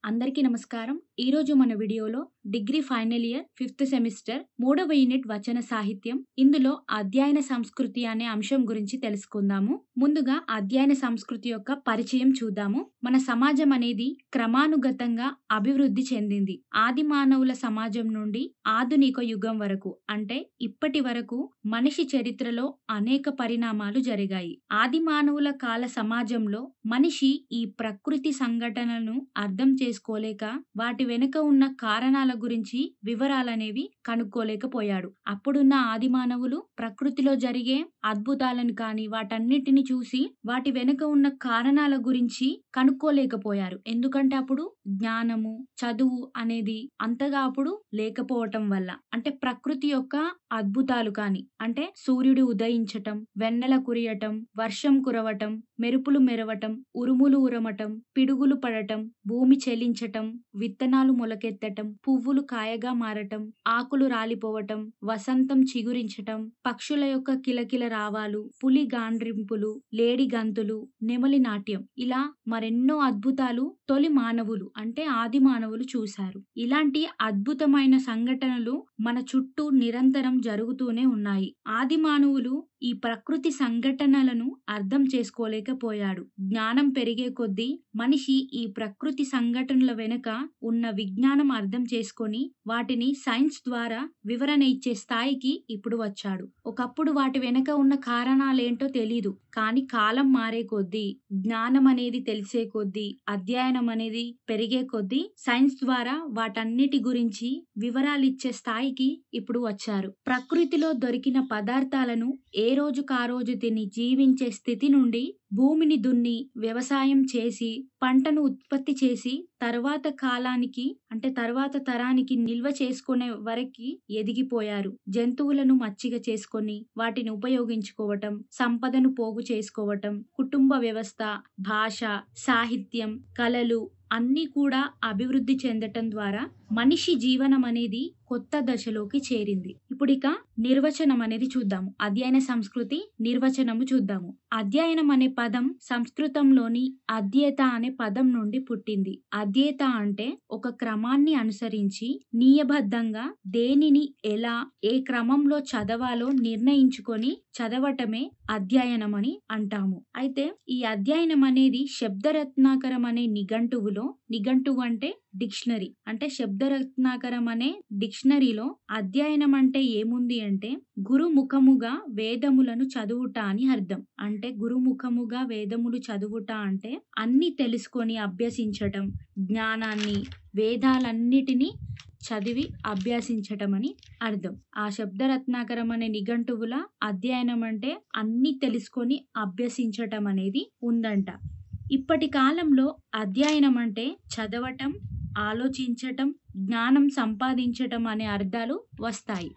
అందరికీ నమస్కారం. ఈరోజు మన వీడియోలో degree final year 5th semester 3వ యూనిట్ వచన సాహిత్యం. ఇందులో అధ్యయన సంస్కృతి అనే అంశం గురించి తెలుసుకుందాము. ముందుగా అధ్యయన సంస్కృతి యొక్క పరిచయం చూద్దాము. మన సమాజం అనేది క్రమానుగతంగా అభివృద్ధి చెందింది. ఆది మానవుల సమాజం నుండి ఆధునిక యుగం వరకు, అంటే ఇప్పటి వరకు మనిషి చరిత్రలో అనేక పరిణామాలు జరిగాయి. ఆది మానవుల కాల సమాజంలో మనిషి ఈ ప్రకృతి సంఘటనలను అర్థం చేసుకోలేక వాటి వెనుక ఉన్న కారణాల గురించి వివరాలనేవి కనుక్కోలేకపోయాడు. అప్పుడున్న ఆది మానవులు ప్రకృతిలో జరిగే అద్భుతాలను కానీ వాటన్నిటిని చూసి వాటి వెనుక ఉన్న కారణాల గురించి కనుక్కోలేకపోయారు. ఎందుకంటే అప్పుడు జ్ఞానము, చదువు అనేది అంతగా అప్పుడు లేకపోవటం వల్ల. అంటే ప్రకృతి యొక్క అద్భుతాలు కానీ, అంటే సూర్యుడు ఉదయించటం, వెన్నెల కురియటం, వర్షం కురవటం, మెరుపులు మెరవటం, ఉరుములు ఉరమటం, పిడుగులు పడటం, భూమి చెలించటం, విత్తనాలు మొలకెత్తటం, పువ్వులు కాయగా మారటం, ఆకులు రాలిపోవటం, వసంతం చిగురించటం, పక్షుల యొక్క కిలకిల రావాలు, పులి గాండ్రింపులు, లేడి గంతులు, నెమలి నాట్యం, ఇలా మరెన్నో అద్భుతాలు తొలి మానవులు అంటే ఆది మానవులు చూశారు. ఇలాంటి అద్భుతమైన సంఘటనలు మన చుట్టూ నిరంతరం జరుగుతూనే ఉన్నాయి. ఆది మానవులు ఈ ప్రకృతి సంఘటనలను అర్థం చేసుకోలేకపోయాడు. జ్ఞానం పెరిగే కొద్దీ మనిషి ఈ ప్రకృతి సంఘటనల వెనుక ఉన్న విజ్ఞానం అర్థం చేసుకొని వాటిని సైన్స్ ద్వారా వివరణ ఇచ్చే స్థాయికి ఇప్పుడు వచ్చాడు. ఒకప్పుడు వాటి వెనుక ఉన్న కారణాలేంటో తెలీదు. కానీ కాలం మారే కొద్దీ, జ్ఞానం అనేది తెలిసే కొద్దీ, అధ్యయనం అనేది పెరిగే కొద్దీ సైన్స్ ద్వారా వాటన్నిటి గురించి వివరాలు ఇచ్చే స్థాయికి ఇప్పుడు వచ్చారు. ప్రకృతిలో దొరికిన పదార్థాలను ఏ రోజుకారోజు తిని జీవించే స్థితి నుండి భూమిని దున్ని వ్యవసాయం చేసి పంటను ఉత్పత్తి చేసి తర్వాత కాలానికి అంటే తర్వాత తరానికి నిల్వ చేసుకునే వరకు ఎదిగిపోయారు. జంతువులను మచ్చిక చేసుకొని వాటిని ఉపయోగించుకోవటం, సంపదను పోగు చేసుకోవటం, కుటుంబ వ్యవస్థ, భాష, సాహిత్యం, కళలు అన్నీ కూడా అభివృద్ధి చెందటం ద్వారా మనిషి జీవనం అనేది కొత్త దశలోకి చేరింది. ఇప్పుడిక నిర్వచనం అనేది చూద్దాము. అధ్యయన సంస్కృతి నిర్వచనము చూద్దాము. అధ్యయనం అనే పదం సంస్కృతంలోని అధ్యేత అనే పదం నుండి పుట్టింది. అధ్యేత అంటే ఒక క్రమాన్ని అనుసరించి నియబద్ధంగా దేనిని ఎలా ఏ క్రమంలో చదవాలో నిర్ణయించుకొని చదవటమే అధ్యయనం అని అంటాము. అయితే ఈ అధ్యయనం అనేది శబ్దరత్నాకరం అనే నిఘంటువు అంటే డిక్షనరీ, అంటే శబ్దరత్నాకరం అనే డిక్షనరీలో అధ్యయనం అంటే ఏముంది అంటే గురుముఖముగా వేదములను చదువుట అని అర్థం. అంటే గురుముఖముగా వేదములు చదువుట అంటే అన్ని తెలుసుకొని అభ్యసించటం, జ్ఞానాన్ని, వేదాలన్నిటినీ చదివి అభ్యసించటం అని అర్థం. ఆ శబ్దరత్నాకరం అనే నిఘంటువుల అధ్యయనం అంటే అన్ని తెలుసుకొని అభ్యసించటం అనేది ఉందంట. ఇప్పటి కాలంలో అధ్యయనం అంటే చదవటం, ఆలోచించటం, జ్ఞానం సంపాదించటం అనే అర్థాలు వస్తాయి.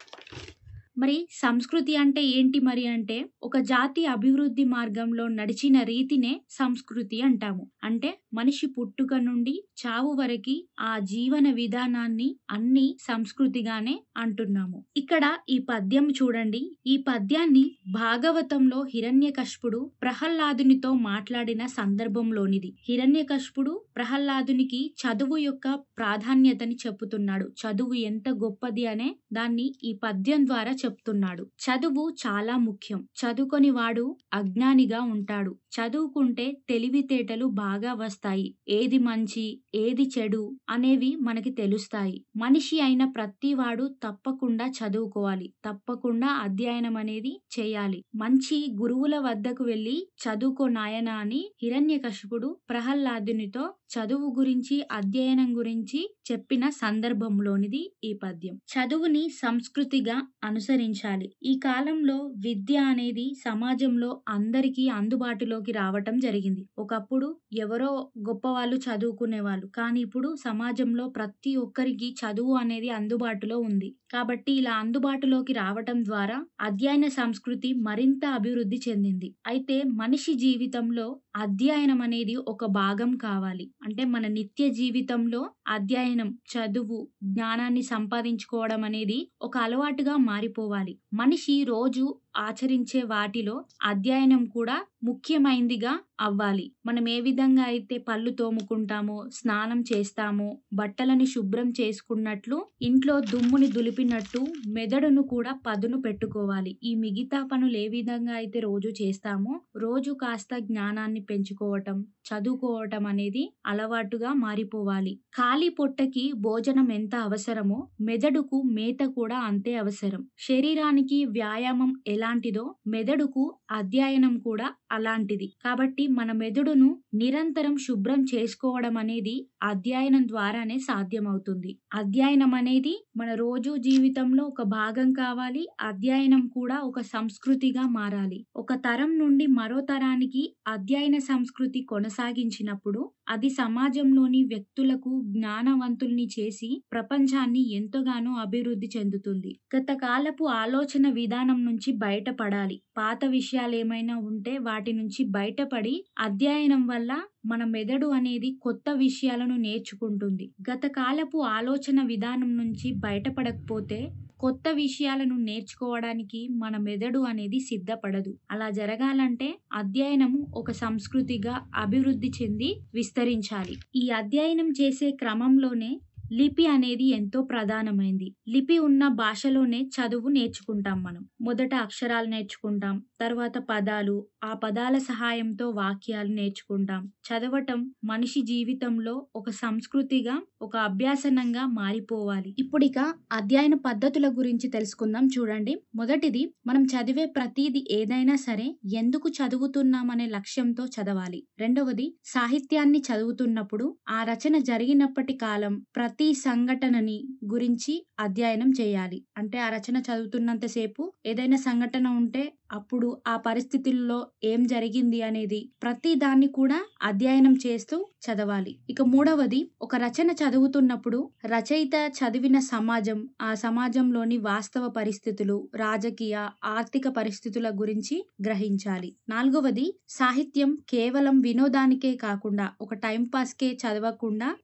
మరి సంస్కృతి అంటే ఏంటి మరి అంటే ఒక జాతి అభివృద్ధి మార్గంలో నడిచిన రీతినే సంస్కృతి అంటాము. అంటే మనిషి పుట్టుక నుండి చావు వరకు ఆ జీవన విధానాన్ని అన్ని సంస్కృతిగానే అంటున్నాము. ఇక్కడ ఈ పద్యం చూడండి. ఈ పద్యాన్ని భాగవతంలో హిరణ్యకశిపుడు ప్రహ్లాదునితో మాట్లాడిన సందర్భంలోనిది. హిరణ్యకశిపుడు ప్రహ్లాదునికి చదువు యొక్క ప్రాధాన్యతని చెప్పుతున్నాడు. చదువు ఎంత గొప్పది అనే దాన్ని ఈ పద్యం ద్వారా చెప్తున్నాడు. చదువు చాలా ముఖ్యం. చదువుకొని వాడు అజ్ఞానిగా ఉంటాడు. చదువుకుంటే తెలివితేటలు బాగా వస్తాయి. ఏది మంచి, ఏది చెడు అనేవి మనకి తెలుస్తాయి. మనిషి అయిన ప్రతి వాడు తప్పకుండా చదువుకోవాలి. తప్పకుండా అధ్యయనం అనేది చేయాలి. మంచి గురువుల వద్దకు వెళ్ళి చదువుకో నాయనా అని హిరణ్యకశిపుడు ప్రహ్లాదునితో చదువు గురించి, అధ్యయనం గురించి చెప్పిన సందర్భంలోనిది ఈ పద్యం. చదువుని సంస్కృతిగా అనుసరించాలి. ఈ కాలంలో విద్య అనేది సమాజంలో అందరికీ అందుబాటులోకి రావటం జరిగింది. ఒకప్పుడు ఎవరో గొప్ప వాళ్ళు చదువుకునేవాళ్ళు, కానీ ఇప్పుడు సమాజంలో ప్రతి ఒక్కరికి చదువు అనేది అందుబాటులో ఉంది. కాబట్టి ఇలా అందుబాటులోకి రావటం ద్వారా అధ్యయన సంస్కృతి మరింత అభివృద్ధి చెందింది. అయితే మనిషి జీవితంలో అధ్యయనం అనేది ఒక భాగం కావాలి. అంటే మన నిత్య జీవితంలో అధ్యయనం, చదువు, జ్ఞానాన్ని సంపాదించుకోవడం అనేది ఒక అలవాటుగా మారిపోవాలి. మనిషి రోజు ఆచరించే వాటిలో అధ్యయనం కూడా ముఖ్యమైందిగా అవ్వాలి. మనం ఏ విధంగా అయితే పళ్ళు తోముకుంటామో, స్నానం చేస్తామో, బట్టలని శుభ్రం చేసుకున్నట్లు ఇంట్లో దుమ్ముని దులిపినట్టు మెదడును కూడా పదును పెట్టుకోవాలి. ఈ మిగతా పనులు ఏ విధంగా అయితే రోజు చేస్తామో, రోజు కాస్త జ్ఞానాన్ని పెంచుకోవటం, చదువుకోవటం అనేది అలవాటుగా మారిపోవాలి. ఖాళీ పొట్టకి భోజనం ఎంత అవసరమో, మెదడుకు మేత కూడా అంతే అవసరం. శరీరానికి వ్యాయామం ఎలాంటిదో మెదడుకు అధ్యయనం కూడా అలాంటిది. కాబట్టి మన మెదడును నిరంతరం శుభ్రం చేసుకోవడం అనేది అధ్యయనం ద్వారానే సాధ్యమవుతుంది. అధ్యయనం అనేది మన రోజు జీవితంలో ఒక భాగం కావాలి. అధ్యయనం కూడా ఒక సంస్కృతిగా మారాలి. ఒక తరం నుండి మరో తరానికి అధ్యయన సంస్కృతి కొనసాగించినప్పుడు అది సమాజంలోని వ్యక్తులకు జ్ఞానవంతుల్ని చేసి ప్రపంచాన్ని ఎంతగానో అభివృద్ధి చెందుతుంది. గత కాలపు ఆలోచన విధానం నుంచి బయటపడాలి. పాత విషయాలేమైనా ఉంటే వాటి నుంచి బయటపడి అధ్యయనం వల్ల మన మెదడు అనేది కొత్త విషయాలను నేర్చుకుంటుంది. గత కాలపు ఆలోచన విధానం నుంచి బయటపడకపోతే కొత్త విషయాలను నేర్చుకోవడానికి మన మెదడు అనేది సిద్ధపడదు. అలా జరగాలంటే అధ్యయనము ఒక సంస్కృతిగా అభివృద్ధి చెంది విస్తరించాలి. ఈ అధ్యయనం చేసే క్రమంలోనే లిపి అనేది ఎంతో ప్రధానమైంది. లిపి ఉన్న భాషలోనే చదువు నేర్చుకుంటాం మనం. మొదట అక్షరాలు నేర్చుకుంటాం, తర్వాత పదాలు, ఆ పదాల సహాయంతో వాక్యాలు నేర్చుకుంటాం. చదవటం మనిషి జీవితంలో ఒక సంస్కృతిగా, ఒక అభ్యాసనంగా మారిపోవాలి. ఇప్పుడిక అధ్యయన పద్ధతుల గురించి తెలుసుకుందాం. చూడండి, మొదటిది మనం చదివే ప్రతిదీ ఏదైనా సరే ఎందుకు చదువుతున్నామనే లక్ష్యంతో చదవాలి. రెండవది సాహిత్యాన్ని చదువుతున్నప్పుడు ఆ రచన జరిగినప్పటి కాలం, ప్రతి సంఘటనని గురించి అధ్యయనం చేయాలి. అంటే ఆ రచన చదువుతున్నంతసేపు ఏదైనా సంఘటన ఉంటే అప్పుడు ఆ పరిస్థితుల్లో ఏం జరిగింది అనేది ప్రతి దాన్ని కూడా అధ్యయనం చేస్తూ చదవాలి. ఇక మూడవది, ఒక రచన చదువుతున్నప్పుడు రచయిత చదివిన సమాజం, ఆ సమాజంలోని వాస్తవ పరిస్థితులు, రాజకీయ, ఆర్థిక పరిస్థితుల గురించి గ్రహించాలి. నాలుగవది, సాహిత్యం కేవలం వినోదానికే కాకుండా, ఒక టైం పాస్కే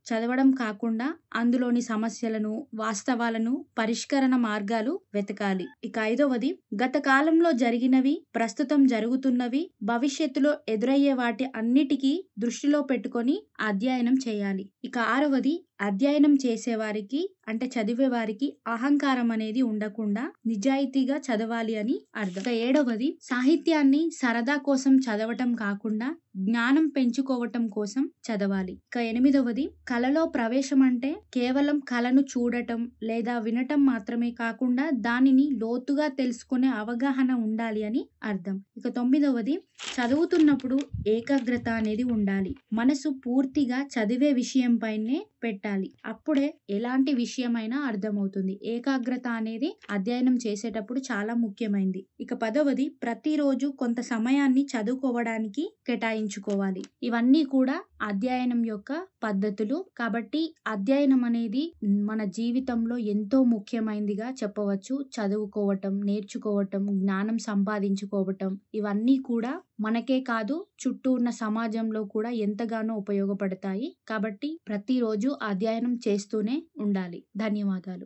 చదవడం కాకుండా అందులోని సమస్యలను, వాస్తవాలను, పరిష్కరణ మార్గాలు వెతకాలి. ఇక ఐదవది, గత కాలంలో జరిగినవి, ప్రస్తుతం జరుగుతున్నవి, భవిష్యత్తులో ఎదురయ్యే వాటి అన్నిటికీ దృష్టిలో పెట్టుకొని అధ్యయనం చేయాలి. ఇక ఆరవది, అధ్యయనం చేసేవారికి అంటే చదివేవారికి అహంకారం అనేది ఉండకుండా నిజాయితీగా చదవాలి అని అర్థం. ఇక ఏడవది, సాహిత్యాన్ని సరదా కోసం చదవటం కాకుండా జ్ఞానం పెంచుకోవటం కోసం చదవాలి. ఇక ఎనిమిదవది, కళలో ప్రవేశం అంటే కేవలం కళను చూడటం లేదా వినటం మాత్రమే కాకుండా దానిని లోతుగా తెలుసుకునే అవగాహన ఉండాలి అని అర్థం. ఇక తొమ్మిదవది, చదువుతున్నప్పుడు ఏకాగ్రత అనేది ఉండాలి. మనసు పూర్తిగా చదివే విషయం పైనే పెట్టాలి. అప్పుడే ఎలాంటి విషయమైనా అర్థమవుతుంది. ఏకాగ్రత అనేది అధ్యయనం చేసేటప్పుడు చాలా ముఖ్యమైనది. ఇక పదవది, ప్రతిరోజు కొంత సమయాన్ని చదువుకోవడానికి కేటాయించుకోవాలి. ఇవన్నీ కూడా అధ్యయనం యొక్క పద్ధతులు. కాబట్టి అధ్యయనం అనేది మన జీవితంలో ఎంతో ముఖ్యమైనదిగా చెప్పవచ్చు. చదువుకోవటం, నేర్చుకోవటం, జ్ఞానం సంపాదించుకోవటం, ఇవన్నీ కూడా మనకే కాదు చుట్టూ ఉన్న సమాజంలో కూడా ఎంతగానో ఉపయోగపడతాయి. కాబట్టి ప్రతిరోజు అధ్యయనం చేస్తూనే ఉండాలి. ధన్యవాదాలు.